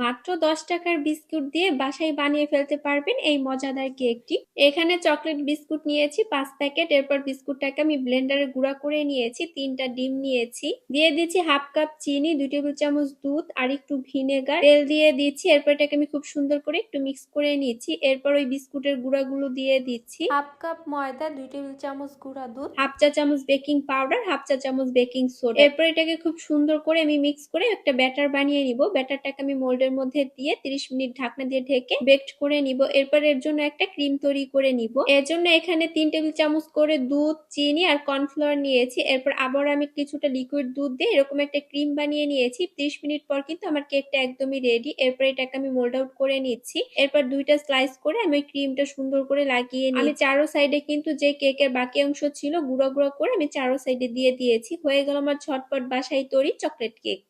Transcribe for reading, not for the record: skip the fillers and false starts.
মাত্র 10 টাকার বিস্কুট দিয়ে বাসায় বানিয়ে ফেলতে পারবেন এই মজাদার কেকটি। এখানে চকলেট বিস্কুট নিয়েছি 5 প্যাকেট। এরপর বিস্কুটটাকে আমি ব্লেন্ডারে গুঁড়া করে নিয়েছি। 3টা ডিম নিয়েছি, দিয়ে দিচ্ছি হাফ কাপ চিনি, 2 টেবিল চামচ দুধ আর একটু ভিনেগার, তেল দিয়ে দিচ্ছি। এরপর এটাকে আমি খুব সুন্দর করে একটু মিক্স করে নিচ্ছি। এরপর ওই বিস্কুটের গুঁড়াগুলো দিয়ে দিচ্ছি। হাফ কাপ ময়দা, 2 টেবিল চামচ গুঁড়া দুধ, হাফ চা চামচ বেকিং পাউডার, হাফ চা চামচ বেকিং সোডা। এরপর এটাকে খুব সুন্দর করে আমি মিক্স করে একটা ব্যাটার বানিয়ে নিব। ব্যাটারটাকে আমি মোল্ডের মধ্যে দিয়ে 30 মিনিট ঢাকনা দিয়ে ঢেকে বেকড করে নিব। এরপর এর জন্য একটা ক্রিম তৈরি করে নিব। এর জন্য এখানে 3 টেবিল চামচ করে দুধ, চিনি আর কর্নফ্লাওয়ার নিয়েছি। এরপর আবার আমি কিছুটা লিকুইড দুধ দিয়ে এরকম একটা ক্রিম বানিয়ে নিয়েছি। 30 মিনিট পর কিন্তু আমার কেকটা একদমই রেডি। এরপর এটাকে আমি মোল্ড আউট করে নিচ্ছি। এরপর 2টা স্লাইস করে আমি ক্রিমটা সুন্দর করে লাগিয়ে নিই। আমি চারো সাইডে কিন্তু যে কেকের বাকি অংশ ছিল গুঁড়ো গুঁড়ো করে আমি চারো সাইডে দিয়ে দিয়েছি। হয়ে গেল আমার ঝটপট বাসায় তৈরি চকলেট কেক।